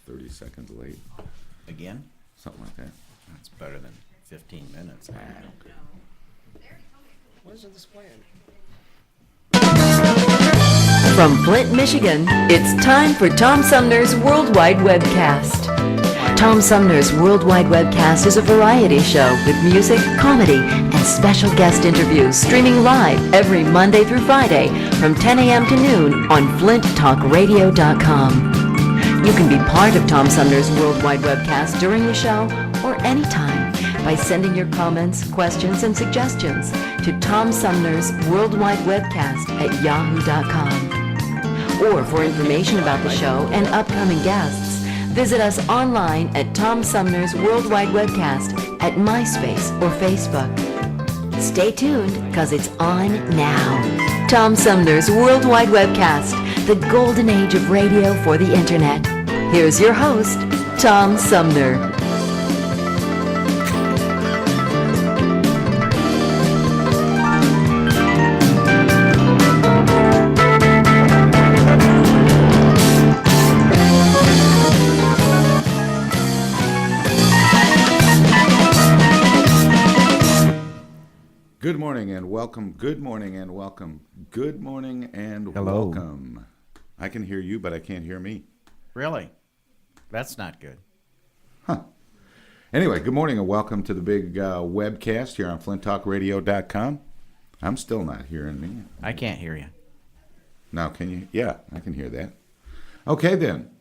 30 seconds late. Again? Something like that. That's better than 15 minutes. What is it displaying? From Flint, Michigan, it's time for Tom Sumner's Worldwide Webcast. Tom Sumner's Worldwide Webcast is a variety show with music, comedy, and special guest interviews streaming live every Monday through Friday from 10 a.m. to noon on flinttalkradio.com. You can be part of Tom Sumner's Worldwide Webcast during the show or anytime by sending your comments, questions, and suggestions to Tom Sumner's Worldwide Webcast at yahoo.com. Or for information about the show and upcoming guests, visit us online at Tom Sumner's Worldwide Webcast at MySpace or Facebook. Stay tuned, because it's on now. Tom Sumner's Worldwide Webcast, the golden age of radio for the internet. Here's your host, Tom Sumner. Good morning and welcome. Good morning and welcome. Good morning and Hello. welcome. I can hear you, but I can't hear me. Really? That's not good. Huh. Anyway, good morning and welcome to the big webcast here on flinttalkradio.com. I'm still not hearing me. I can't hear you. Now, can you? Yeah, I can hear that. Okay, then.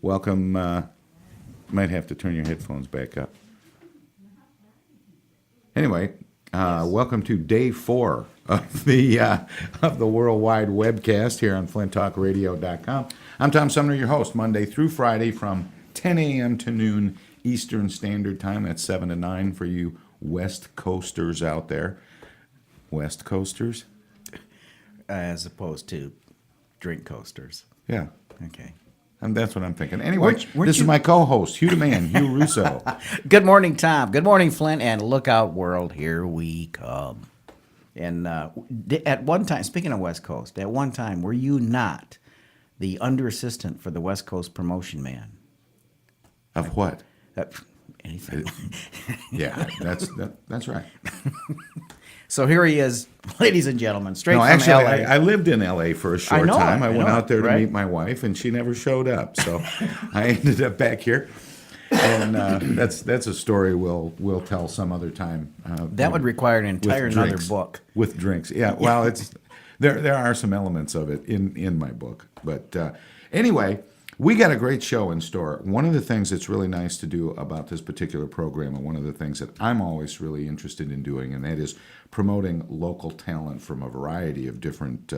Welcome. Might have to turn your headphones back up. Anyway, welcome to day 4 of the Worldwide Webcast here on flinttalkradio.com. I'm Tom Sumner, your host, Monday through Friday from 10 a.m. to noon Eastern Standard Time. That's 7 to 9 for you West Coasters out there. West Coasters? As opposed to drink coasters. Yeah. Okay. And that's what I'm thinking. Anyway, Weren't this is my co-host, Hugh the Man, Hugh Russo. Good morning, Tom. Good morning, Flint. And look out, world. Here we come. And at one time, speaking of West Coast, at one time, were you not the under-assistant for the West Coast promotion man? Of what? Anything. Yeah, that's right. So here he is, ladies and gentlemen, straight No, from actually, L.A. I lived in L.A. for a short time. I went out there to right? meet my wife, and she never showed up. So I ended up back here. And that's a story we'll tell some other time. That would require an entire another drinks. book. With drinks. Yeah, well, it's there are some elements of it in my book. But anyway, we got a great show in store. One of the things that's really nice to do about this particular program, and one of the things that I'm always really interested in doing, and that is promoting local talent from a variety of different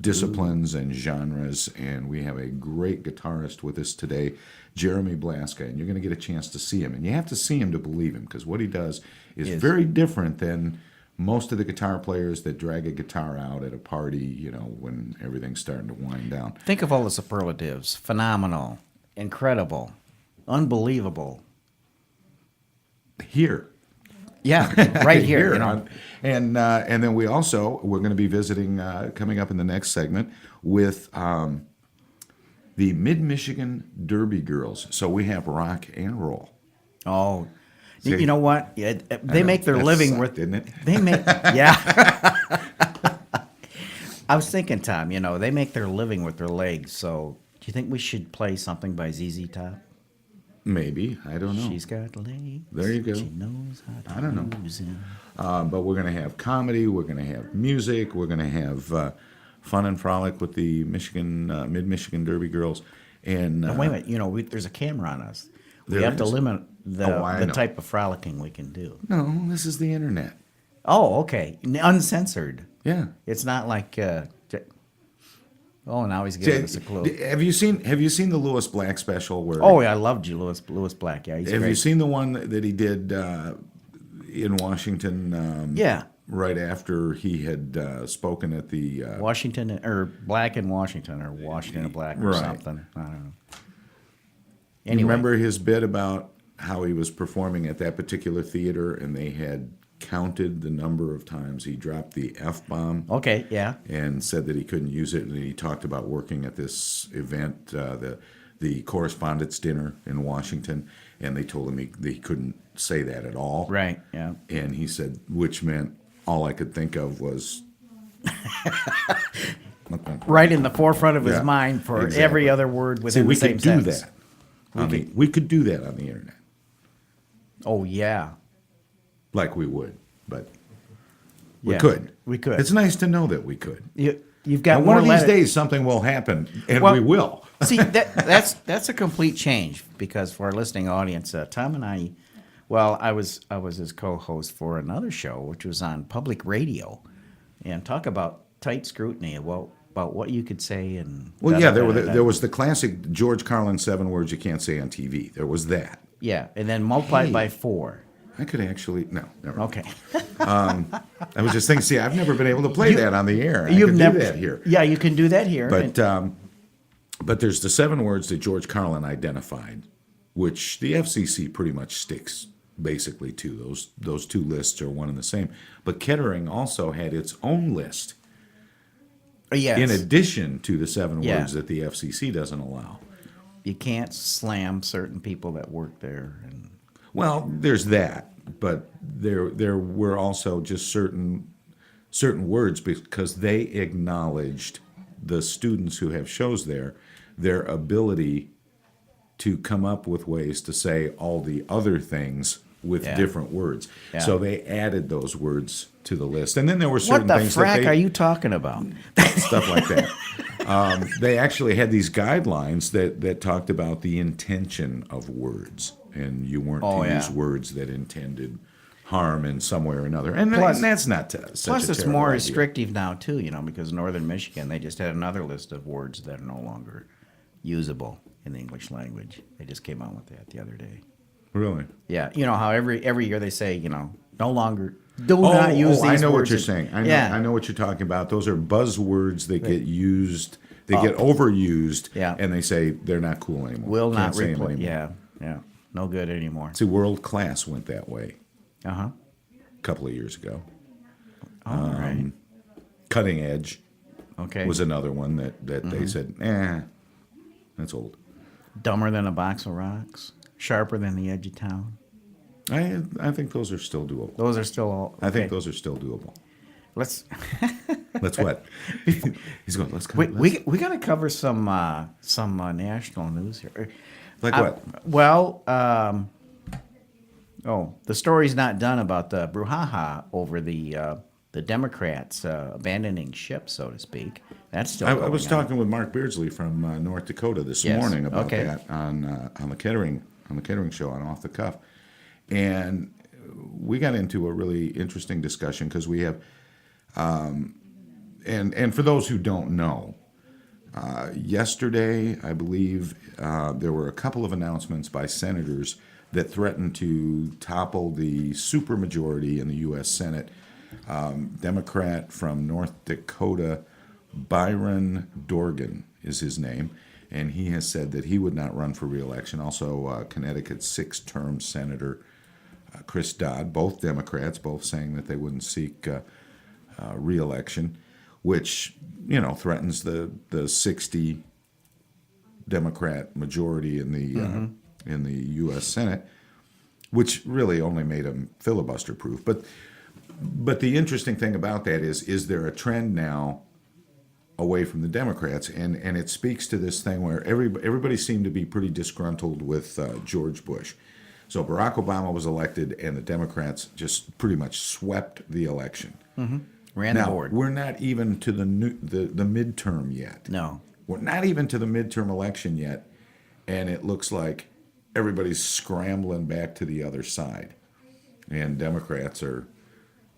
disciplines and genres. And we have a great guitarist with us today, Jeremy Blaska, and you're going to get a chance to see him. And you have to see him to believe him, because what he does is very different than most of the guitar players that drag a guitar out at a party, you know, when everything's starting to wind down. Think of all the superlatives. Phenomenal, incredible, unbelievable. Here. Yeah, right here. You know. And then we're going to be visiting, coming up in the next segment, with the Mid-Michigan Derby Girls. So we have rock and roll. Oh, See? you know what? They make their living with, didn't it? They make, yeah. I was thinking, Tom, you know, they make their living with their legs. So do you think we should play something by ZZ Top? Maybe. I don't know. She's got legs. There you go. She knows how to I don't know. use them. But we're going to have comedy. We're going to have music. We're going to have fun and frolic with the Mid-Michigan Derby Girls. And But wait a minute, you know, there's a camera on us. We There have to is. line I the know. type of frolicking we can do. No, this is the internet. Oh, okay. Uncensored. Yeah. It's not like. Oh, now he's giving us a clue. Have you seen the Lewis Black special? Where? Oh, yeah, I loved you, Lewis Black. Yeah, he's Have great. you seen the one that he did in Washington? Yeah. Right after he had spoken at the Washington or Black in Washington or Washington and Black or Right. something. I don't know. You Anyway, remember his bit about how he was performing at that particular theater, and they had counted the number of times he dropped the F-bomb. Okay, yeah. And said that he couldn't use it, and he talked about working at this event, the the correspondence dinner in Washington, and they told him he couldn't say that at all. Right. Yeah. And he said, which meant all I could think of was Right in the forefront of his Yeah, mind for exactly. every other word See, within we the same could do sentence. that. We could do that on the internet, Oh yeah. like we would, but we Yeah, could. we could. It's nice to know that we could. You've got And more one of these letter- days, something will happen, and Well, we will. See, that's a complete change because for our listening audience, Tom and I, I was his co-host for another show which was on public radio, and talk about tight scrutiny about what you could say and. Well, yeah, there was the classic George Carlin 7 words you can't say on TV. There was that. Yeah, and then multiplied by 4. I could actually no. Never. Okay. I was just thinking. See, I've never been able to play that on the air. I You've can never do that here. Yeah, you can do that here. But there's the 7 words that George Carlin identified, which the FCC pretty much sticks basically to. Those two lists are one and the same. But Kettering also had its own list Yes. in addition to the 7 Yeah. words that the FCC doesn't allow. You can't slam certain people that work there. And Well, there's that, but there were also just certain words because they acknowledged the students who have shows there, their ability to come up with ways to say all the other things with Yeah. different words. Yeah. So they added those words to the list, and then there were certain what the things frack that are you talking about? stuff like that. They actually had these guidelines that talked about the intention of words, and you weren't Oh, to yeah. use words that intended harm in some way or another. And, Plus- and that's not such Plus, a it's terrible more idea. restrictive now too. Because Northern Michigan, they just had another list of words that are no longer usable in the English language. They just came out with that the other day. Really? Yeah, you know how every year they say, no longer do not use these words. I know what you're saying. I know what you're talking about. Those are buzzwords that get used. They get overused, Yeah. and they say they're not cool anymore. Will Can't not say 'em replace. anymore. Yeah, no good anymore. See, world class went that way Uh huh. a couple of years ago. All right. Cutting edge Okay. was another one that they said, that's old. Dumber than a box of rocks. Sharper than the edge of town. I think those are still doable. Those are still all. I think okay. those are still doable. Let's. Let's what? He's going. Let's go. We got to cover some national news here. Like what? Well, the story's not done about the brouhaha over the Democrats abandoning ship, so to speak. That's still. I going was on. talking with Mark Beardsley from North Dakota this Yes, morning about okay. that on the Kettering show on Off the Cuff, and we got into a really interesting discussion because we have, and for those who don't know, yesterday I believe there were a couple of announcements by senators that threatened to topple the supermajority in the U.S. Senate. Democrat from North Dakota, Byron Dorgan is his name, and he has said that he would not run for re-election. Also, Connecticut's 6-term senator, Chris Dodd, both Democrats, both saying that they wouldn't seek re-election, which, threatens the 60 Democrat majority in the U.S. Senate, which really only made them filibuster-proof. But the interesting thing about that is there a trend now away from the Democrats? And it speaks to this thing where everybody seemed to be pretty disgruntled with George Bush. So Barack Obama was elected, and the Democrats just pretty much swept the election. Ran the Now, board. we're not even to the midterm yet. No. We're not even to the midterm election yet, and it looks like everybody's scrambling back to the other side. And Democrats are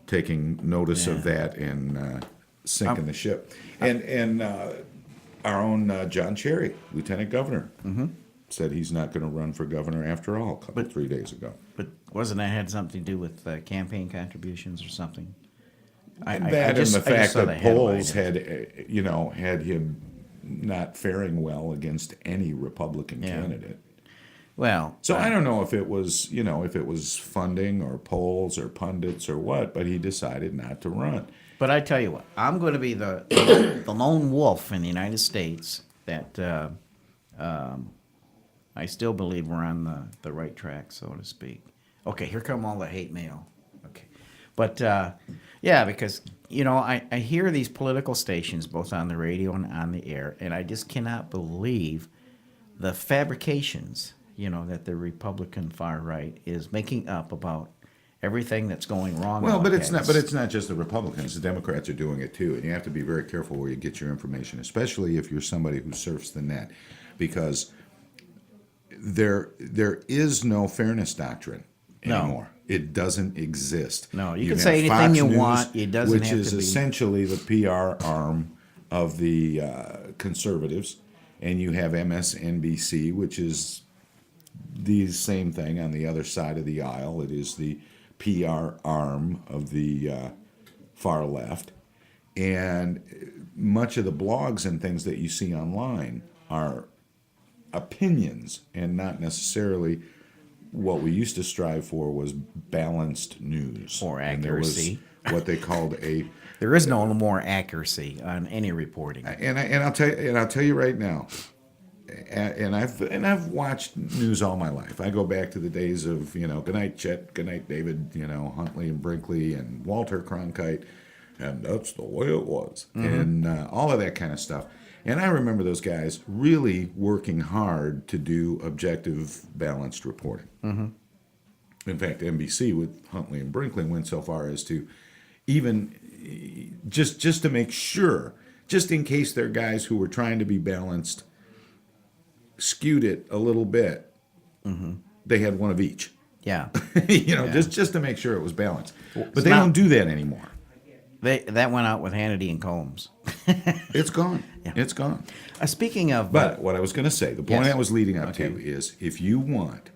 taking notice of that and sinking the ship. And our own John Cherry, Lieutenant Governor, said he's not going to run for governor after all, 3 days ago. But wasn't that had something to do with campaign contributions or something? And the saw fact the that headline. polls had him not faring well against any Republican Yeah. candidate. Well, So I don't know if it was, funding or polls or pundits or what, but he decided not to run. but I tell you what, I'm going to be the lone wolf in the United States that I still believe we're on the right track, so to speak. Okay, here come all the hate mail. Okay. But, yeah, because, I hear these political stations both on the radio and on the air, and I just cannot believe the fabrications, that the Republican far right is making up about everything that's going wrong. Well, out but there. it's not. But it's not just the Republicans. The Democrats are doing it too, and you have to be very careful where you get your information, especially if you're somebody who surfs the net, because there is no fairness doctrine No. anymore. It doesn't exist. No, you can have say anything Fox you News, want. It doesn't which have is to be- essentially the PR arm of the conservatives, and you have MSNBC, which is the same thing on the other side of the aisle. It is the PR arm of the far left. And much of the blogs and things that you see online are opinions and not necessarily what we used to strive for was balanced news. Or And there was accuracy. what they called a There is no more accuracy on any reporting. and I'll tell you right now, and I've watched news all my life. I go back to the days of Goodnight Chet, Goodnight David, Huntley and Brinkley and Walter Cronkite, and that's the way it was, and all of that kind of stuff. And I remember those guys really working hard to do objective, balanced reporting. In fact, NBC with Huntley and Brinkley went so far as to even just to make sure, just in case their guys who were trying to be balanced skewed it a little bit, they had one of each. Yeah. Just to make sure it was balanced. But it's they not- don't do that anymore. That went out with Hannity and Combs. It's gone. It's gone. Speaking of... But what I was going to say, the point Yes. I was leading up Okay. to is if you want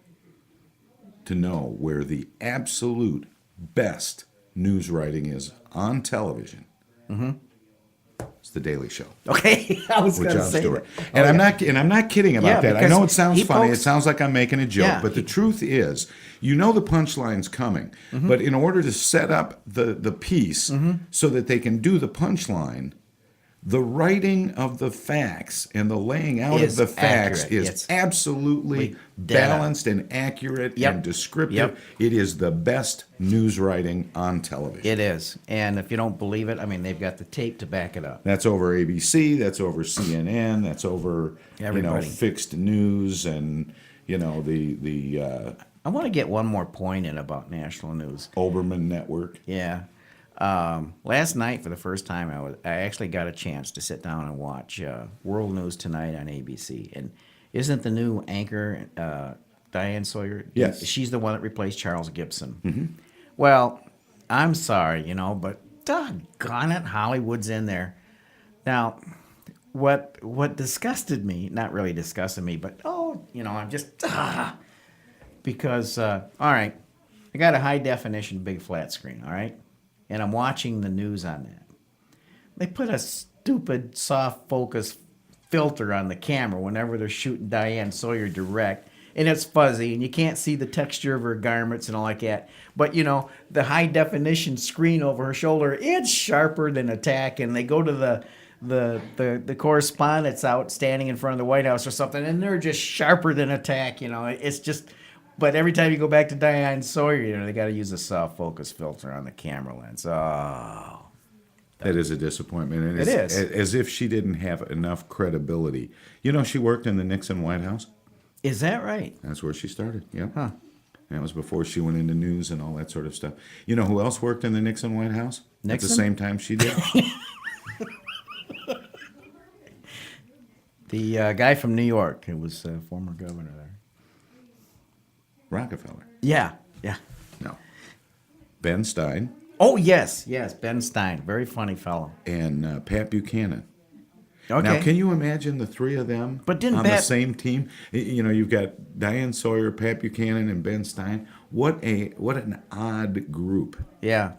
to know where the absolute best news writing is on television, it's The Daily Show Okay, I was with going to Jon say Stewart. that. And Oh, I'm not kidding about Yeah, that. I because know it sounds he funny. pokes- It sounds like I'm making a joke, Yeah, but the truth is, the punchline's coming. But in order to set up the piece so that they can do the punchline, the writing of the facts and the laying out Is of the facts accurate. is It's absolutely dead on. balanced and accurate Yep. and descriptive. Yep. It is the best news writing on television. It is. And if you don't believe it, they've got the tape to back it up. That's over ABC. That's over CNN. That's over Everybody. fixed news and the I want to get one more point in about national news. Oberman Network. Yeah. Last night, for the first time, I actually got a chance to sit down and watch World News Tonight on ABC. And isn't the new anchor Diane Sawyer? Yes. She's the one that replaced Charles Gibson. Well, I'm sorry, but doggone it, Hollywood's in there. Now, what disgusted me, not really disgusted me, but I'm just because all right, I got a high definition big flat screen, all right, and I'm watching the news on that. They put a stupid soft focus filter on the camera whenever they're shooting Diane Sawyer direct, and it's fuzzy and you can't see the texture of her garments and all like that. But the high definition screen over her shoulder, it's sharper than a tack, and they go to the correspondents out standing in front of the White House or something, and they're just sharper than a tack. It's just. But every time you go back to Diane Sawyer, they got to use a soft focus filter on the camera lens. Oh, That is a disappointment. And It it's is. as if she didn't have enough credibility. She worked in the Nixon White House. is that right? That's where she started. Yep. Huh. That was before she went into news and all that sort of stuff. You know who else worked in the Nixon White House at the Nixon? same time she did? The guy from New York who was former governor there. Rockefeller. Yeah. No. Ben Stein Oh, yes, Ben Stein. Very funny fellow. and Pat Buchanan. Okay. Now, can you imagine the three of them But didn't on the Pat- same team? You've got Diane Sawyer, Pat Buchanan, and Ben Stein. What an odd group. Yeah.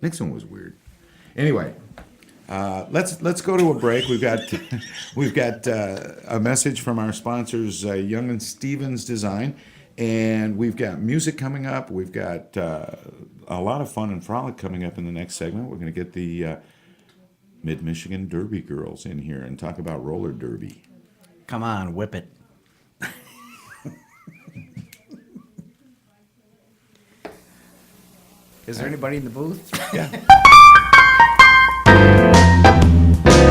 Nixon was weird. Anyway, let's go to a break. We've got a message from our sponsors, Young and Stevens Design, and we've got music coming up. We've got a lot of fun and frolic coming up in the next segment. We're going to get the Mid-Michigan Derby girls in here and talk about roller derby. Come on, whip it. Is there anybody in the booth? Yeah.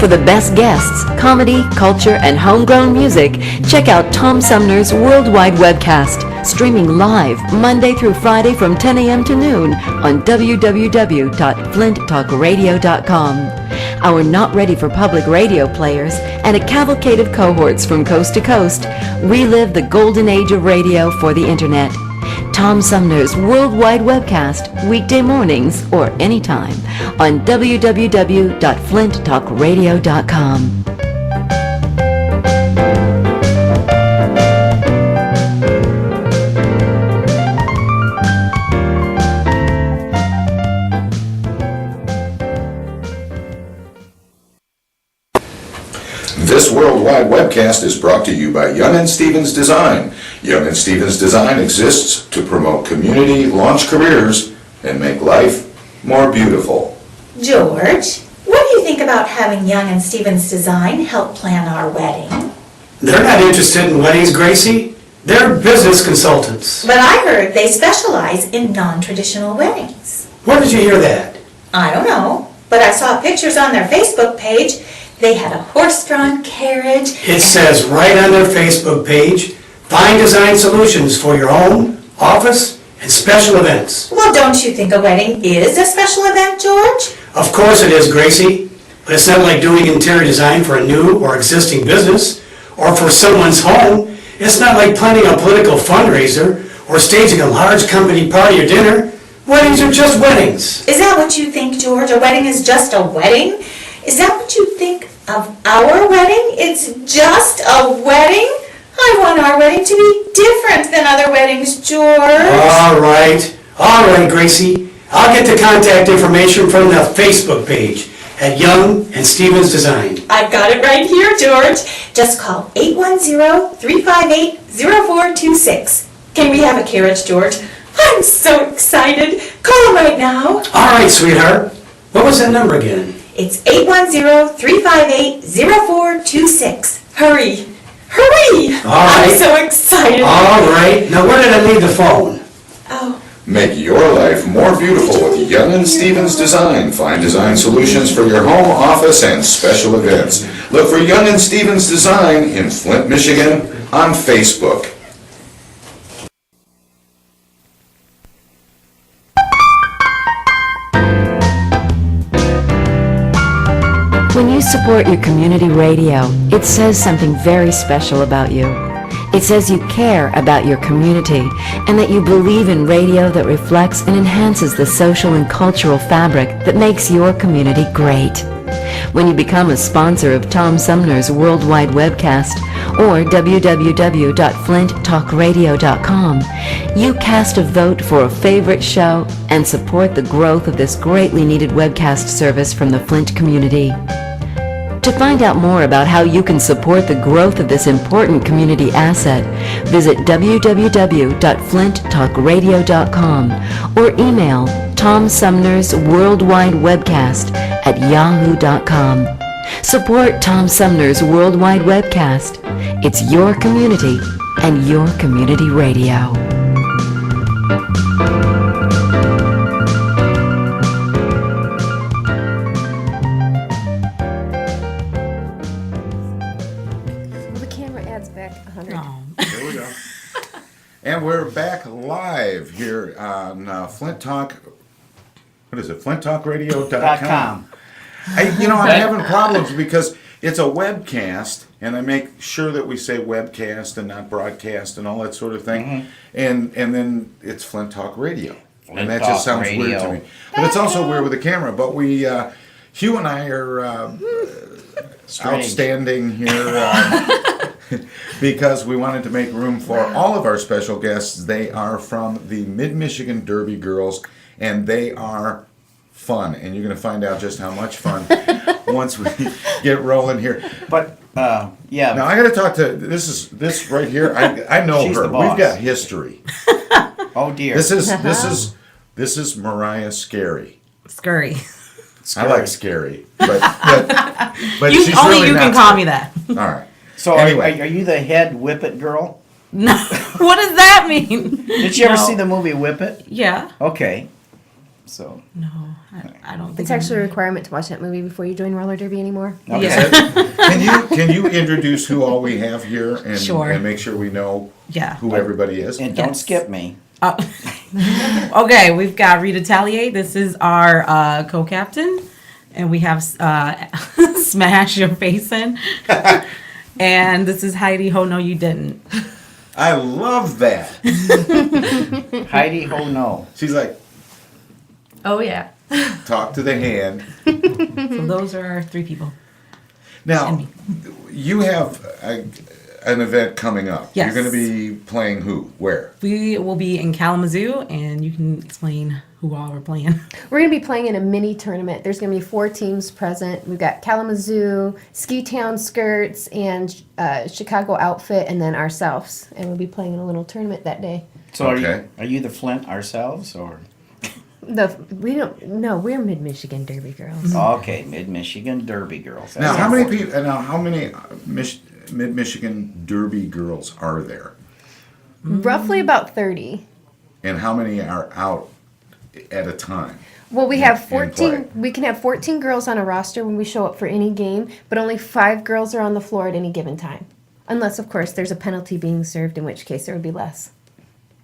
For the best guests, comedy, culture, and homegrown music, check out Tom Sumner's Worldwide Webcast, streaming live Monday through Friday from 10 a.m. to noon on www.flinttalkradio.com. Our not ready for public radio players and a cavalcade of cohorts from coast to coast relive the golden age of radio for the internet. Tom Sumner's Worldwide Webcast, weekday mornings or anytime on www.flinttalkradio.com. This Worldwide Webcast is brought to you by Young & Stevens Design. Young & Stevens Design exists to promote community, launch careers, and make life more beautiful. George, what do you think about having Young & Stevens Design help plan our wedding? They're not interested in weddings, Gracie. They're business consultants. But I heard they specialize in non-traditional weddings. Where did you hear that? I don't know, but I saw pictures on their Facebook page. They had a horse-drawn carriage. It says right on their Facebook page, find design solutions for your home, office, and special events. Well, don't you think a wedding is a special event, George? Of course it is, Gracie. But it's not like doing interior design for a new or existing business or for someone's home. It's not like planning a political fundraiser or staging a large company party or dinner. Weddings are just weddings. Is that what you think, George? A wedding is just a wedding? Is that what you think of our wedding? It's just a wedding? I want our wedding to be different than other weddings, George. All right, Gracie. I'll get the contact information from the Facebook page at Young & Stevens Design. I've got it right here, George. Just call 810-358-0426. Can we have a carriage, George? I'm so excited. Call him right now. All right, sweetheart. What was that number again? It's 810-358-0426. Hurry. Hurry! All right. I'm so excited. All right. Now, where did I leave the phone? Oh, Make your life more beautiful with Young & Stevens Design. Find design solutions for your home, office, and special events. Look for Young & Stevens Design in Flint, Michigan on Facebook. When you support your community radio, it says something very special about you. It says you care about your community and that you believe in radio that reflects and enhances the social and cultural fabric that makes your community great. When you become a sponsor of Tom Sumner's Worldwide Webcast or www.flinttalkradio.com, you cast a vote for a favorite show and support the growth of this greatly needed webcast service from the Flint community. To find out more about how you can support the growth of this important community asset, visit www.flinttalkradio.com or email Tom Sumner's Worldwide Webcast at yahoo.com. Support Tom Sumner's Worldwide Webcast. It's your community and your community radio. The camera adds back 100. There we go. And we're back live here on Flint Talk. What is it? FlintTalkRadio.com. I'm having problems because it's a webcast, and I make sure that we say webcast and not broadcast and all that sort of thing. And then it's Flint Talk Radio. And that just sounds weird to me. But it's also weird with the camera. But Hugh and I are outstanding here because we wanted to make room for all of our special guests. They are from the Mid-Michigan Derby Girls, and they are fun. And you're going to find out just how much fun once we get rolling here. But yeah. Now I got to talk to this right here. I know She's her. the boss. We've got history. Oh dear. This is Mariah Scary. Scurry. I like Scary, but You she's only really you not can call scary. me that. All right. So Anyway. are you the head Whip It girl? No, what does that mean? Did you ever No. see the movie Whip It? Yeah. Okay. So, No, I don't think It's actually a requirement to watch that movie before you join roller derby anymore. okay. Yeah. Can you introduce who all we have here and, Sure. and make sure we know Yeah. who everybody is? And don't Yes. skip me. Okay, we've got Rita Tallier. This is our co-captain, and we have Smash Your Face In, and this is Heidi Ho No You Didn't. I love that. Heidi Ho No. She's like, Oh, yeah. talk to the hand. So those are our 3 people. Now, me. you have an event coming up. Yes. You're going to be playing who? Where? We will be in Kalamazoo, and you can explain who all we're playing. We're going to be playing in a mini tournament. There's going to be 4 teams present. We've got Kalamazoo, Ski Town Skirts, and Chicago Outfit, and then ourselves. And we'll be playing in a little tournament that day. So Okay. are you the Flint ourselves or? We're Mid-Michigan Derby girls. Okay, Mid-Michigan Derby girls. Now, That's how many important. people? Now, how many Mid-Michigan Derby girls are there, Roughly about 30. and how many are out at a time? Well, we have in 14. play. We can have 14 girls on a roster when we show up for any game, but only 5 girls are on the floor at any given time. Unless, of course, there's a penalty being served, in which case there would be less.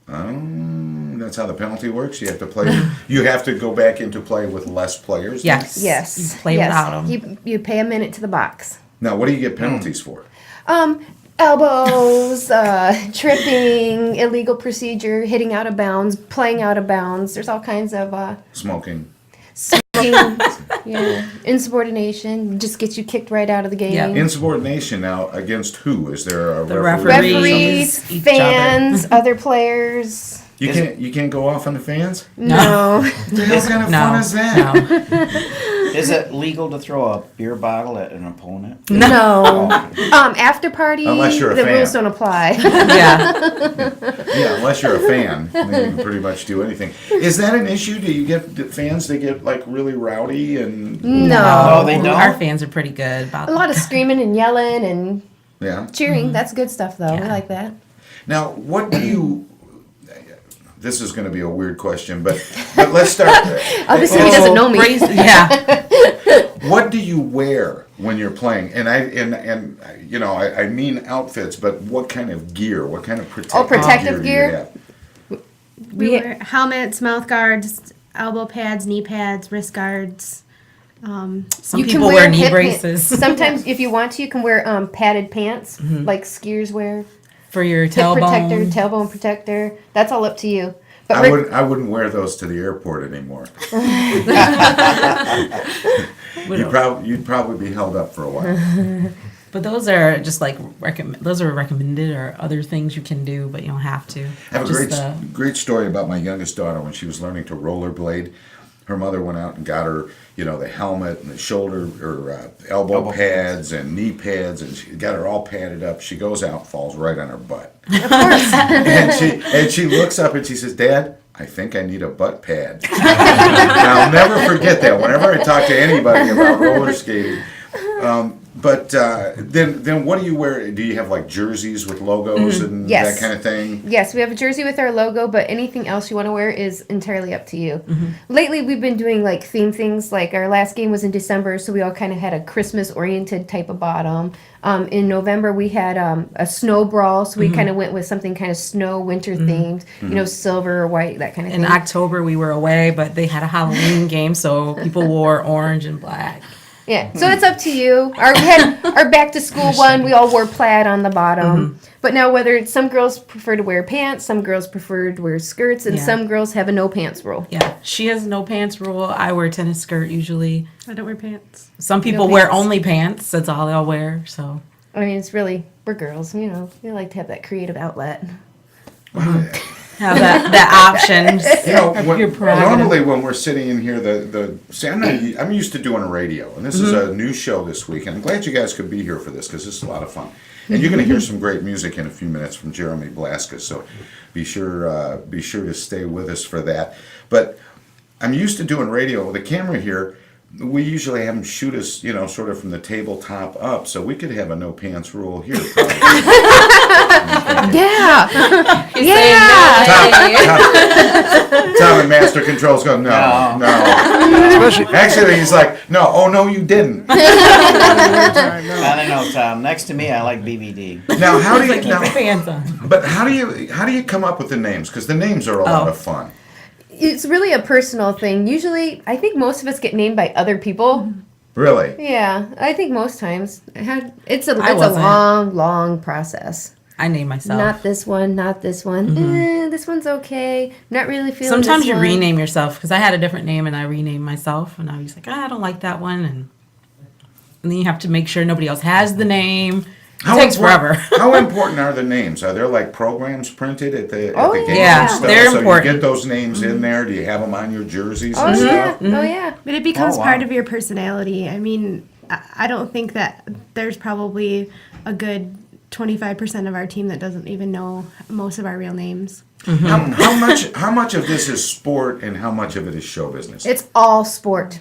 That's how the penalty works. You have to play. You have to go back into play with less players. then? Yes. Yes. You play yes. without them. You pay a minute to the box. Now, what do you get penalties for? Elbows, tripping, illegal procedure, hitting out of bounds, playing out of bounds. There's all kinds of Smoking. smoking, yeah, insubordination. Just gets you kicked right out of the game. Yeah. Insubordination. Now, against who? Is there a The referee? Referees, Each fans, other players. You can't go off on the fans. No. What kind of No. fun is that? No. Is it legal to throw a beer bottle at an opponent? No. After party, Unless you're a the fan. rules don't apply. Yeah. Yeah, unless you're a fan, then you can pretty much do anything. Is that an issue? Do you get fans that get like really rowdy and No. they don't? Our fans are pretty good about A lot of screaming and yelling and yeah? cheering. That's good stuff, though. We Yeah. like that. Now, what do you? This is going to be a weird question, but let's start. Obviously, he doesn't know me. Yeah. What do you wear when you're playing? And I mean outfits, but what kind of gear? What kind of protective do you gear? have? We wear helmets, mouth guards, elbow pads, knee pads, wrist guards. Some You can people wear knee hip braces Sometimes, if you want to, you can wear padded pants, like skiers wear. for your Hip protector, tailbone. tailbone protector. That's all up to you. But I wouldn't wear those to the airport anymore. You'd probably be held up for a while. But those are just like those are recommended or other things you can do, but you don't have to. I have a Just great story about my youngest daughter when she was learning to rollerblade. Her mother went out and got her, the helmet and the shoulder or elbow pads and knee pads, and she got her all padded up. She goes out, falls right on her butt. Of course. and she looks up and she says, "Dad, I think I need a butt pad." And I'll never forget that. Whenever I talk to anybody about roller skating. But then what do you wear? Do you have like jerseys with logos and Yes. that kind of thing? yes, we have a jersey with our logo, but anything else you want to wear is entirely up to you. Lately, we've been doing like theme things. Like our last game was in December, so we all kind of had a Christmas-oriented type of bottom. In November, we had a snow brawl, so we kind of went with something kind of snow winter themed. Silver or white, that kind of in thing. October we were away, but they had a Halloween game, so people wore orange and black. Yeah, so it's up to you. We had our back to school one. We all wore plaid on the bottom. But now, whether it's some girls prefer to wear pants, some girls prefer to wear skirts, and Yeah. some girls have a no pants rule. Yeah, she has no pants rule. I wear tennis skirt usually. I don't wear pants. Some people wear only pants. That's all they'll wear. So I mean, it's really we're girls. We like to have that creative outlet. have that option. Your prerogative. Normally when we're sitting in here, I'm used to doing a radio, and this is a new show this week, and I'm glad you guys could be here for this because this is a lot of fun. And you're going to hear some great music in a few minutes from Jeremy Blaska, so be sure to stay with us for that. But I'm used to doing radio with a camera here. we usually have them shoot us, sort of from the tabletop up, so we could have a no pants rule here. Yeah. Tom and Master Controls go, no. Actually, he's like, no, oh no, you didn't. I don't know, Tom. Next to me, I like BBD. Now, how do you? Keep your pants on. But how do you come up with the names? Because the names are a lot of fun. It's really a personal thing. Usually, I think most of us get named by other people. Really? Yeah, I think most times. It's a wasn't. long process. I name myself. Not this one, not this one. This one's okay. Not really feeling Sometimes this you one. rename yourself, because I had a different name and I renamed myself, and I was like, I don't like that one, and then you have to make sure nobody else has the name. It takes forever. How important are the names? Are there like programs printed at the games yeah. and stuff? They're so important. you get those names in there. Do you have them on your jerseys Oh and yeah, stuff? oh yeah. But it becomes Oh, wow. part of your personality. I mean, I don't think that there's probably a good 25% of our team that doesn't even know most of our real names. How much of this is sport and how much of it is show business? It's all sport.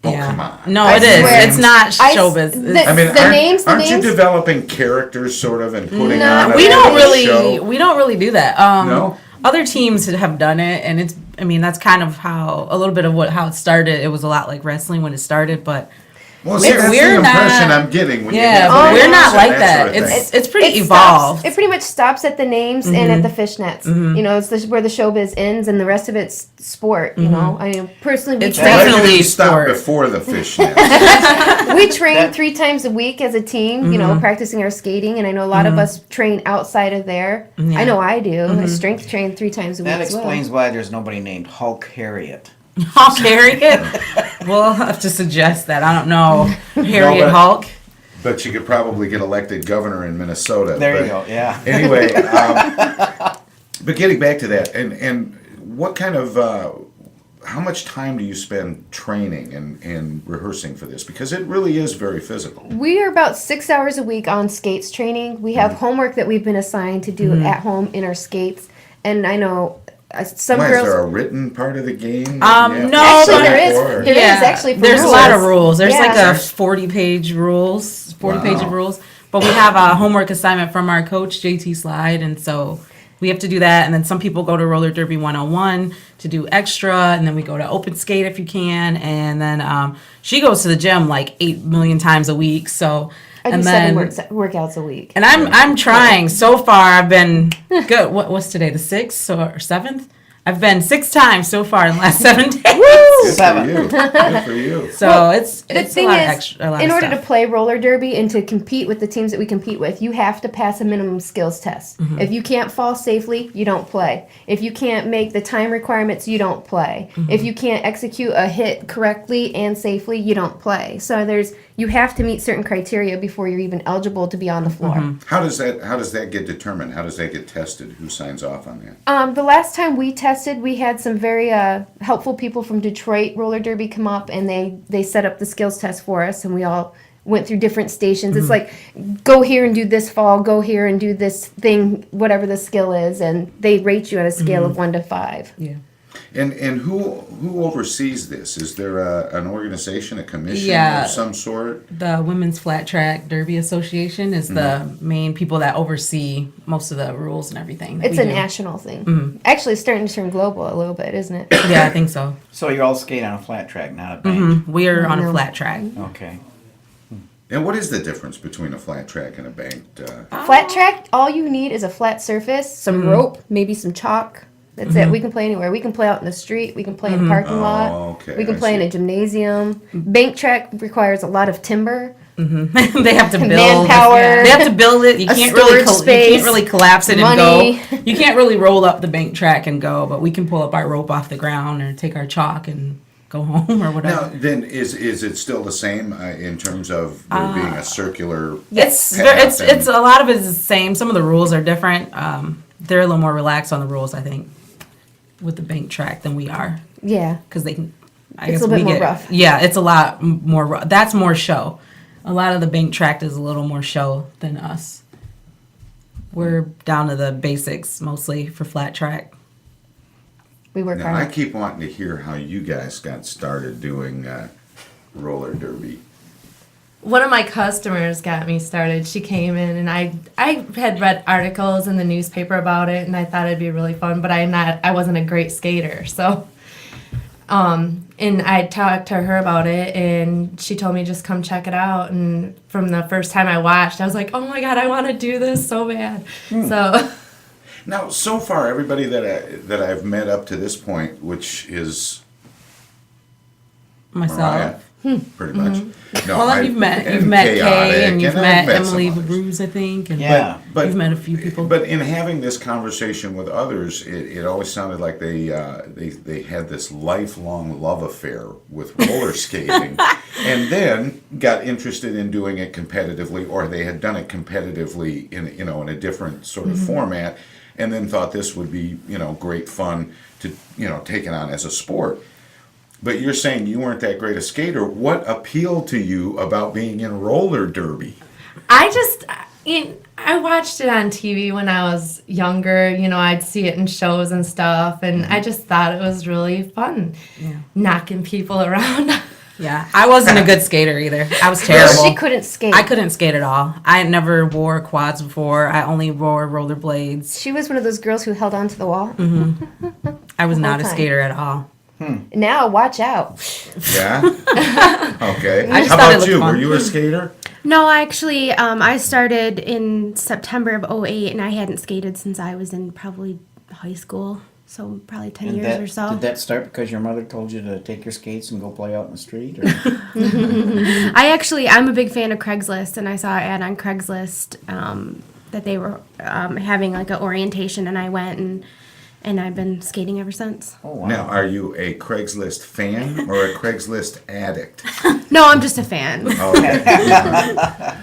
Oh, Yeah. come on. No, I it is. swear. It's not I- showbiz. the- I mean, the names. aren't you developing characters sort of and putting on a we don't show? really do that. No? Other teams have done it, and that's kind of how a little bit of how it started. It was a lot like wrestling when it started, but Well, see, that's the we're impression not- I'm getting when you yeah, get but names we're not and like sort that. of thing. It's pretty It evolved. stops. It pretty much stops at the names and at the fishnets. It's where the showbiz ends, and the rest of it's sport. You know, I mean, personally, we It's train. Why definitely did you stop sport. before the fishnet? We train 3 times a week as a team. You know, practicing our skating, and I know a lot of us train outside of there. I know I do. I strength train 3 times a week That as well. explains why there's nobody named Hulk Harriet. Hulk Harriet. We'll have to suggest that. I don't know. Harriet but- Hulk. But you could probably get elected governor in Minnesota. There but you go, yeah. Anyway, but getting back to that, and what kind of, how much time do you spend training and rehearsing for this? Because it really is very physical. We are about 6 hours a week on skates training. We have homework that we've been assigned to do at home in our skates, and I know some Why, girls. is there a written part of the game? No, Actually, but- there is. Or- There is actually. For There's a rules. lot of rules. There's Yeah. like a 40-page rules, 40-page Wow. of rules. But we have a homework assignment from our coach, JT Slide, and so we have to do that. And then some people go to Roller Derby 101 to do extra, and then we go to Open Skate if you can. And then she goes to the gym like 8 million times a week. So I do and 7 then workouts a week. and I'm trying. So far, I've been good. What's today? The 6th or 7th? I've been 6 times so far in the last 7 days. Good Seven. for you. Good for you. So it's The a thing lot is, of extra. A lot in of order stuff. to play roller derby and to compete with the teams that we compete with, you have to pass a minimum skills test. Mm-hmm. If you can't fall safely, you don't play. If you can't make the time requirements, you don't play. Mm-hmm. If you can't execute a hit correctly and safely, you don't play. So you have to meet certain criteria before you're even eligible to be on the floor. Mm-hmm. How does that get determined? How does that get tested? Who signs off on that? The last time we tested, we had some very helpful people from Detroit roller derby come up, and they set up the skills test for us, and we all went through different stations. It's like, go here and do this fall, go here and do this thing, whatever the skill is, and they rate you on a scale of 1 to 5. Yeah. And who oversees this? Is there an organization, a commission Yeah. of some sort? The Women's Flat Track Derby Association is the main people that oversee most of the rules and everything. that It's we a do. national thing. Actually, it's starting to turn global a little bit, isn't it? Yeah, I think so. So you're all skate on a flat track, not a bank. We're on a No. flat track. Okay. And what is the difference between a flat track and a banked? Flat track, all you need is a flat surface, some rope, maybe some chalk. That's it. We can play anywhere. We can play out in the street. We can play in a parking lot. okay, We can I play in see. a gymnasium. Bank track requires a lot of timber. They have to build Manpower. They have to build it. You A can't really storage you space, can't really collapse it money. and go. You can't really roll up the bank track and go, but we can pull up our rope off the ground or take our chalk and go home or whatever. Now, then, is it still the same in terms of there being a circular? It's path it's a lot of it is the same. Some of the rules are different. They're a little more relaxed on the rules, I think, with the bank track than we are Yeah. because they can. I It's guess a little we bit more get rough. Yeah, it's a lot more. That's more show. A lot of the bank track is a little more show than us. We're down to the basics mostly for flat track. We work Now, I hard. keep wanting to hear how you guys got started doing roller derby. One of my customers got me started. She came in and I had read articles in the newspaper about it and I thought it'd be really fun, but I wasn't a great skater. So and I talked to her about it and she told me just come check it out, and from the first time I watched I was like, "Oh my god, I want to do this so bad." So Now, so far, everybody that I've met up to this point, which is Myself. Mariah, pretty much. No, Well, you've met and Kay Chaotic, and you've and I've met some Emily others. Ruse, I think. And Yeah. But you've met a few people. But in having this conversation with others, it always sounded like they had this lifelong love affair with roller skating, and then got interested in doing it competitively, or they had done it competitively in a different sort of format, and then thought this would be great fun to take it on as a sport. But you're saying you weren't that great a skater. What appealed to you about being in roller derby? I watched it on TV when I was younger. I'd see it in shows and stuff, and I just thought it was really fun, knocking people around. Yeah, I wasn't a good skater either. I was terrible. She couldn't skate. I couldn't skate at all. I had never wore quads before. I only wore rollerblades. She was one of those girls who held on to the wall. I was not a time. skater at all. Now, watch out. Yeah? Okay. I just How thought it about looked you? fun. Were you a skater? No, actually, I started in September of '08, and I hadn't skated since I was in probably high school, so probably 10 And years or so. Did that start because your mother told you to take your skates and go play out in the street? Or? I'm a big fan of Craigslist, and I saw an ad on Craigslist that they were having like an orientation, and I went, and I've been skating ever since. Oh, wow. Now, are you a Craigslist fan or a Craigslist addict? No, I'm just a fan. Okay.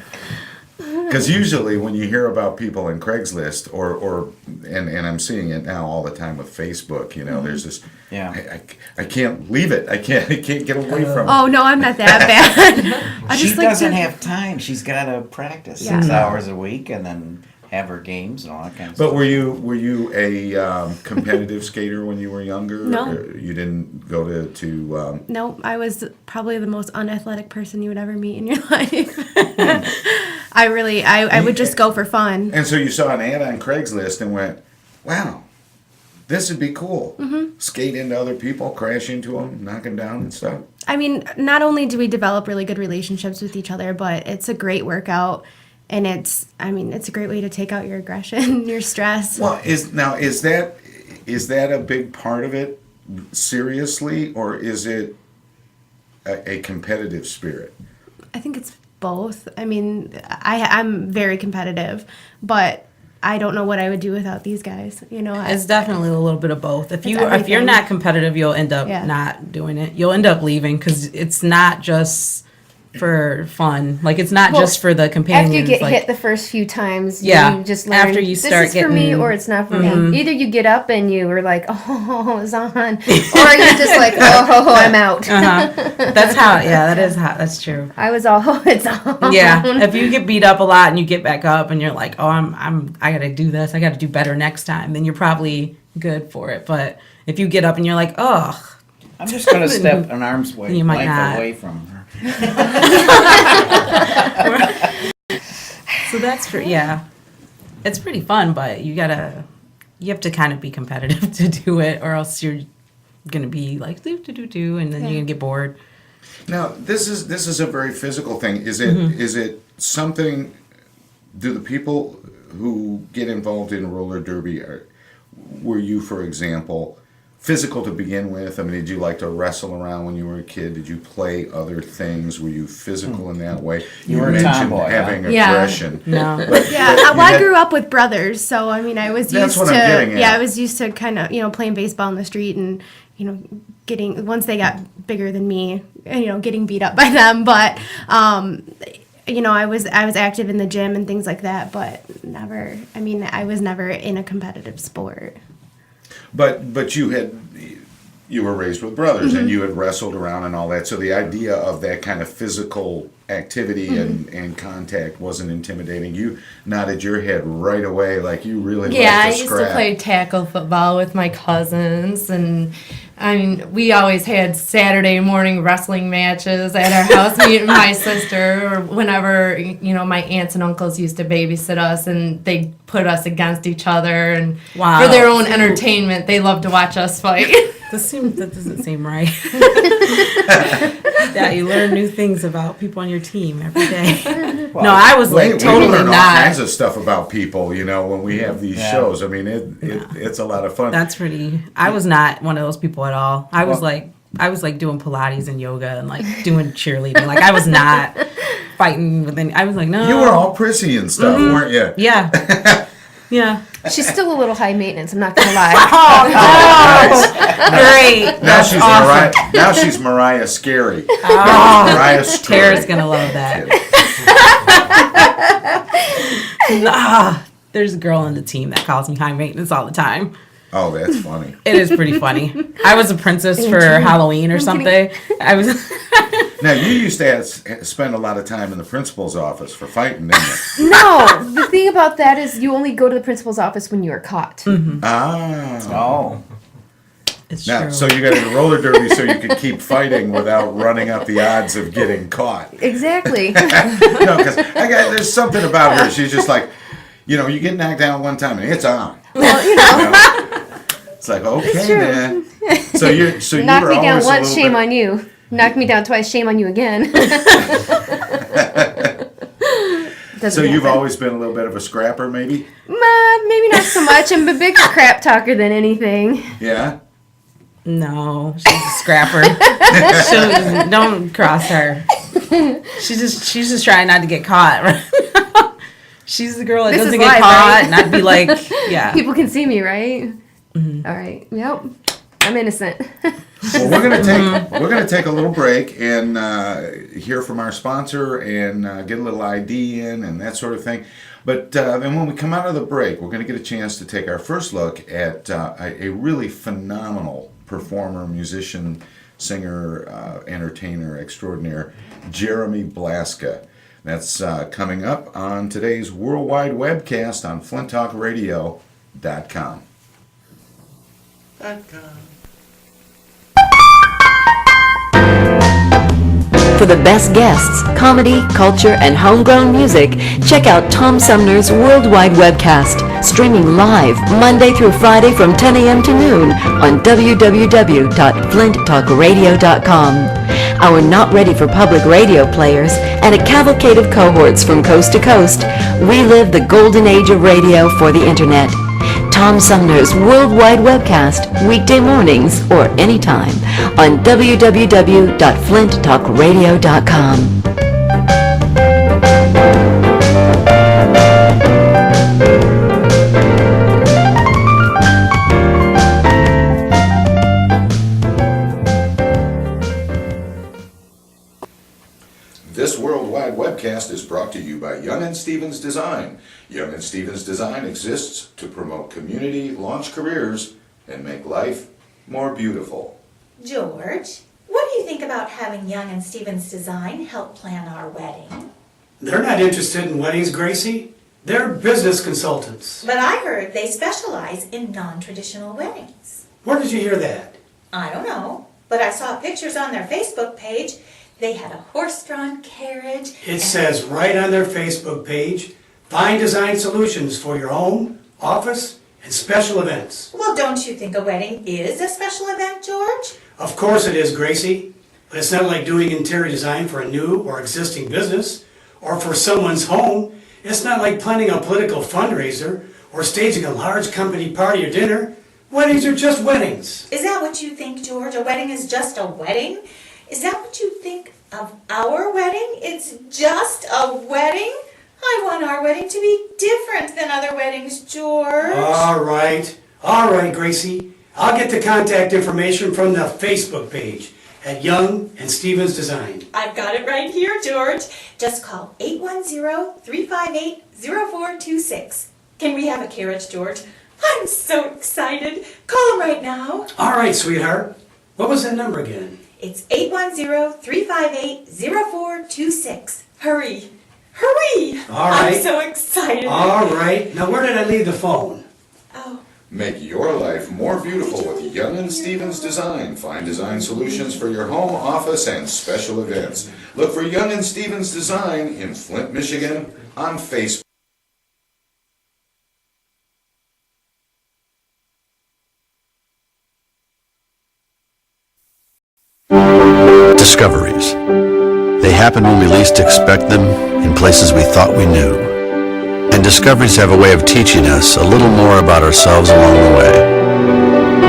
Because usually when you hear about people in Craigslist, and I'm seeing it now all the time with Facebook, there's this. Yeah. I can't leave it. I can't get away from it. Oh no, I'm not that bad. I She just like doesn't to. have time. She's got to practice Yeah. 6 hours a week and then have her games and all that kind of But stuff. were you a competitive skater when you were younger? No. Or you didn't go to Nope, I was probably the most unathletic person you would ever meet in your life. I would just go for fun. and so you saw an ad on Craigslist and went, wow, this would be cool. Skate into other people, crash into them, knock them down and stuff. I mean, not only do we develop really good relationships with each other, but it's a great workout, and it's a great way to take out your aggression, your stress. Well, is that a big part of it, seriously, or is it a competitive spirit? I think it's both. I mean, I'm very competitive, but I don't know what I would do without these guys. It's definitely a little bit of both. If you're everything. not competitive, you'll end up Yeah. not doing it. You'll end up leaving because it's not just for fun. Like it's not Well, just for the companions. After you get like, hit the first few times, Yeah, you just learn, after you start this is for me getting- or it's not for me. Either you get up and you were like, oh, it's on, or you're just like, oh, I'm out. That's how. Yeah, that's true. I was all, oh, it's on. Yeah, if you get beat up a lot and you get back up and you're like, oh, I gotta do this. I gotta do better next time. Then you're probably good for it. But if you get up and you're like, oh, I'm just going to step an arm's You might length not. away from her. so that's for yeah, it's pretty fun. But you have to kind of be competitive to do it, or else you're gonna be like do, and then you're gonna get bored. Now, this is a very physical thing. Is it something? Do the people who get involved in roller derby were you, for example, physical to begin with? I mean, did you like to wrestle around when you were a kid? Did you play other things? Were you physical in that way? You were a mentioned tomboy, huh? having Yeah. aggression. No. Yeah, well, I grew up with brothers, so I mean, I was That's used what to. I'm getting at. Yeah, I was used to kind of playing baseball in the street and getting once they got bigger than me, getting beat up by them. But I was active in the gym and things like that, but never. I mean, I was never in a competitive sport. But you had you were raised with brothers and you had wrestled around and all that. So the idea of that kind of physical activity and contact wasn't intimidating. You nodded your head right away like you really Yeah, liked I to used scrap. to play tackle football with my cousins, and I mean, we always had Saturday morning wrestling matches at our house, me and my sister, or whenever, you know, my aunts and uncles used to babysit us, and they put us against each other, and Wow. for their own entertainment, they loved to watch us fight. That doesn't seem right. Yeah, you learn new things about people on your team every day. No, I was like We totally learn all not. kinds of stuff about people, you know, when we have these shows. I mean, it's a lot of fun. That's pretty. I was not one of those people at all. I was like doing Pilates and yoga and like doing cheerleading. Like I was not fighting with any. I was like, no. You were all prissy and stuff, weren't you? Yeah. Yeah. She's still a little high maintenance. I'm not gonna lie. Great. Now That's she's awesome. Mariah. Now she's Mariah Scary. Oh, Mariah Scary. Tara's gonna love that. There's a girl on the team that calls me high maintenance all the time. Oh, that's funny. It is pretty funny. I was a princess for Halloween or something. I was. Now you used to spend a lot of time in the principal's office for fighting, didn't you? No, the thing about that is you only go to the principal's office when you are caught. Ah. Oh. It's Now, true. so you got into roller derby so you could keep fighting without running up the odds of getting caught. Exactly. No, because there's something about her. She's just like, you know, you get knocked down one time and it's on. Well, you know, It's like, okay, then. So you knock were me down always a once, little shame bit- on you. Knock me down twice, shame on you again. So you've always been a little bit of a scrapper, maybe? Maybe not so much. I'm a bigger crap talker than anything. Yeah. No, she's a scrapper. Don't cross her. She's just trying not to get caught. Right? She's the girl that This is doesn't get live, caught, right? and I'd be like, yeah. People can see me, right? All right. Yep. I'm innocent. Well, we're gonna take a little break and hear from our sponsor and get a little ID in and that sort of thing. But then when we come out of the break, we're going to get a chance to take our first look at a really phenomenal performer, musician, singer, entertainer extraordinaire, Jeremy Blaska. That's coming up on today's worldwide webcast on FlintTalkRadio.com. For the best guests, comedy, culture, and homegrown music, check out Tom Sumner's Worldwide Webcast, streaming live Monday through Friday from 10 a.m. to noon on www.flinttalkradio.com. Our not ready for public radio players and a cavalcade of cohorts from coast to coast relive the golden age of radio for the internet. Tom Sumner's Worldwide Webcast, weekday mornings or anytime on www.flinttalkradio.com. This worldwide webcast is brought to you by Young and Stevens Design. Young and Stevens Design exists to promote community, launch careers, and make life more beautiful. George, what do you think about having Young and Stevens Design help plan our wedding? They're not interested in weddings, Gracie. They're business consultants. But I heard they specialize in non-traditional weddings. Where did you hear that? I don't know, but I saw pictures on their Facebook page. They had a horse-drawn carriage. It says right on their Facebook page, find design solutions for your home, office, and special events. Well, don't you think a wedding is a special event, George? Of course it is, Gracie, but it's not like doing interior design for a new or existing business or for someone's home. It's not like planning a political fundraiser or staging a large company party or dinner. Weddings are just weddings. Is that what you think, George? A wedding is just a wedding? Is that what you think of our wedding? It's just a wedding? I want our wedding to be different than other weddings, George. All right, Gracie. I'll get the contact information from the Facebook page at Young and Stevens Design. I've got it right here, George. Just call 810-358-0426. Can we have a carriage, George? I'm so excited. Call him right now. All right, sweetheart. What was that number again? It's 810-358-0426. Hurry. Hurry! All right. I'm so excited. All right. Now, where did I leave the phone? Oh. Make your life more beautiful with Young and Stevens Design. Find design solutions for your home, office, and special events. Look for Young and Stevens Design in Flint, Michigan on Facebook. Discoveries. They happen when we least expect them, in places we thought we knew. And discoveries have a way of teaching us a little more about ourselves along the way.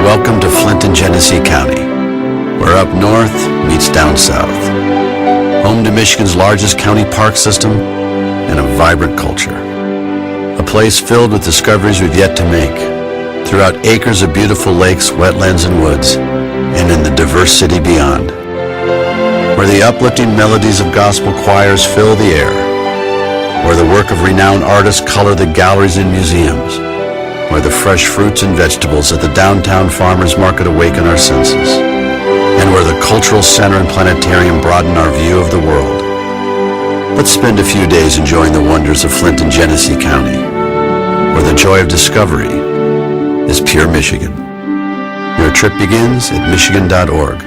Welcome to Flint and Genesee County, where up north meets down south. Home to Michigan's largest county park system and a vibrant culture. A place filled with discoveries we've yet to make, throughout acres of beautiful lakes, wetlands, and woods, and in the diverse city beyond. Where the uplifting melodies of gospel choirs fill the air, where the work of renowned artists color the galleries and museums, where the fresh fruits and vegetables at the downtown farmers market awaken our senses, and where the cultural center and planetarium broaden our view of the world. Let's spend a few days enjoying the wonders of Flint and Genesee County, where the joy of discovery is pure Michigan. Your trip begins at michigan.org.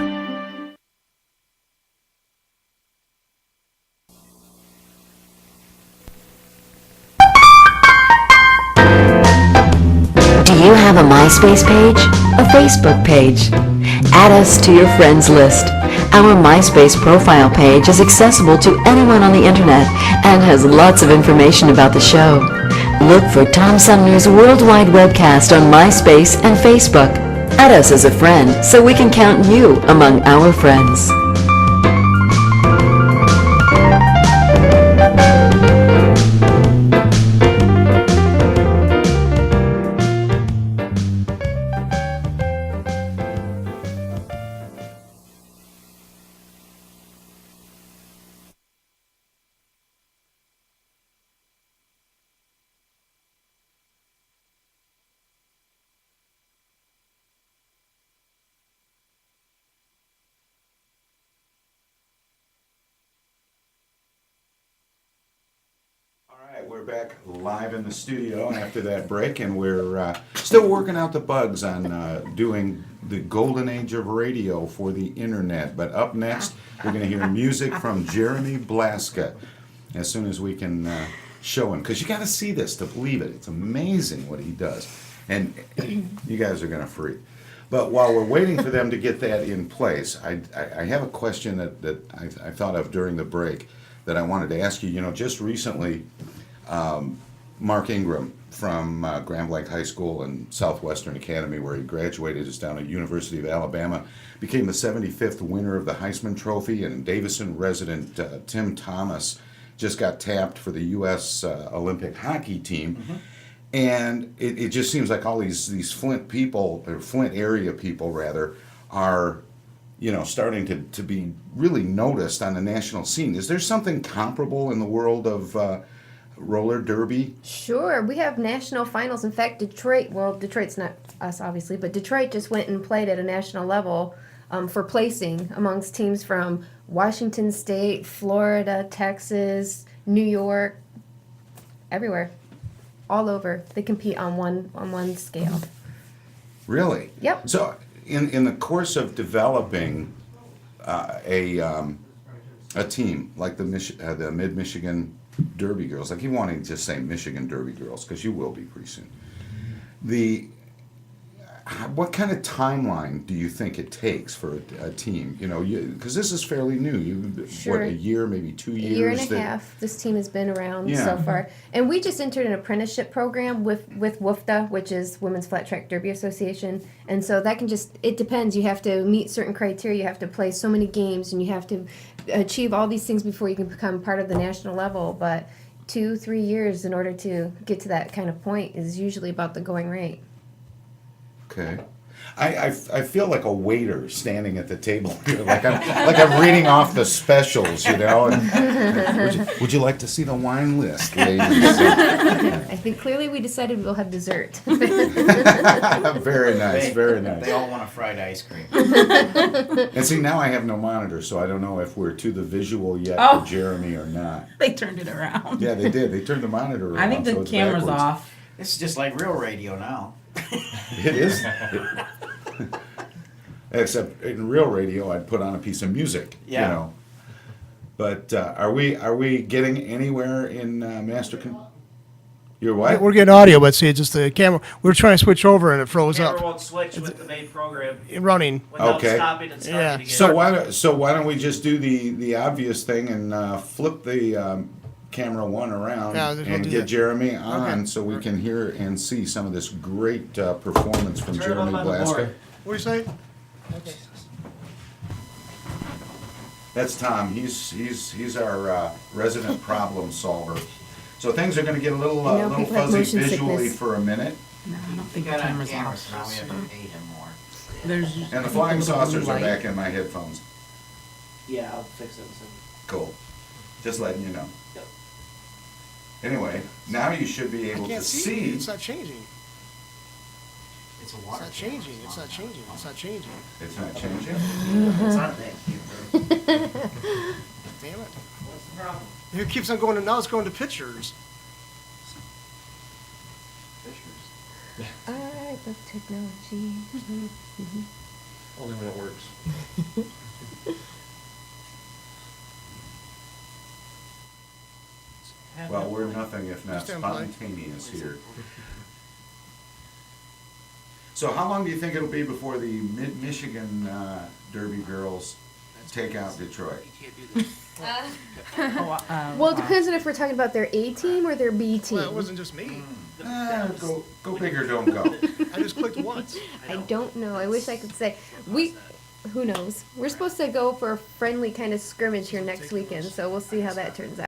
Do you have a MySpace page? A Facebook page? Add us to your friends list. Our MySpace profile page is accessible to anyone on the internet and has lots of information about the show. Look for Tom Sumner's Worldwide Webcast on MySpace and Facebook. Add us as a friend so we can count you among our friends. All right, we're back live in the studio after that break, and we're still working out the bugs on doing the golden age of radio for the internet. But up next, we're going to hear music from Jeremy Blaska as soon as we can show him. Because you got to see this to believe it. It's amazing what he does. And you guys are going to freak. But while we're waiting for them to get that in place, I have a question that I thought of during the break that I wanted to ask you. You know, just recently, Mark Ingram from Grand Blanc High School and Southwestern Academy, where he graduated, is down at University of Alabama, became the 75th winner of the Heisman Trophy, and Davison resident Tim Thomas just got tapped for the U.S. Olympic hockey team. Mm-hmm. And it just seems like all these Flint people, or Flint area people rather, are, you know, starting to be really noticed on the national scene. Is there something comparable in the world of roller derby? Sure, we have national finals. In fact, Detroit's not us obviously, but Detroit just went and played at a national level for placing amongst teams from Washington State, Florida, Texas, New York, everywhere, all over. They compete on one scale. Really? Yep. So in the course of developing a team like the Mid-Michigan Derby Girls, I keep wanting to just say Michigan Derby Girls because you will be pretty soon. What kind of timeline do you think it takes for a team? You know, because this is fairly new. Sure. What, a year, maybe 2 years? A year and a half. This team has been around so far. And we just entered an apprenticeship program with WFDA, which is Women's Flat Track Derby Association. And so that it depends. You have to meet certain criteria. You have to play so many games, and you have to achieve all these things before you can become part of the national level. But 2-3 years in order to get to that kind of point is usually about the going rate. Okay. I feel like a waiter standing at the table here, like I'm reading off the specials, you know. And would you like to see the wine list, ladies? I Then clearly we decided we'll have dessert. Very nice, very nice. They all want a fried ice cream. And see, now I have no monitor, so I don't know if we're to the visual yet Oh. for Jeremy or not. They turned it around. Yeah, they did. They turned the monitor around. I think so the it's camera's backwards. off. This is just like real radio now. It is. Except in real radio, I'd put on a piece of music. Yeah. You know. But are we getting anywhere in You're what? We're getting audio, but see, it's just the camera. We're trying to switch over and it froze Camera up. won't switch with the main program Running. without Okay. stopping and starting Yeah. again. So why don't we just do the obvious thing and flip the camera one around Yeah, we'll and do get that. Jeremy on Okay. so we can hear and see some of this great performance from Turn it Jeremy up on the Blaska. board. What do you say? That's Tom. He's our resident problem solver. So things are going to get a little I know little people have fuzzy motion visually sickness. for a minute, No, I don't think We the got on camera's camera, off. so now we have to pay him more. There's and the I think flying a little saucers are light. back in my headphones. Yeah, I'll fix it. Cool. Just letting you know. Yep. Anyway, now you should be I able to can't see. see. It's not changing. It's a It's water. not changing. It's not changing. It's not changing. It's not changing. It's not that cute. Damn it. What's the problem? It keeps on going to now. It's going to pictures. I love technology. Only when it works. Well, we're nothing if not Stand by. spontaneous here. So how long do you think it'll be before the Mid-Michigan Derby girls take out Detroit? Well, it depends on if we're talking about their A team or their B team. Well, it wasn't just me. Go big or don't go. I just clicked once. I don't know. I wish I could say. Who knows? We're supposed to go for a friendly kind of scrimmage here next weekend, so we'll see how that turns out.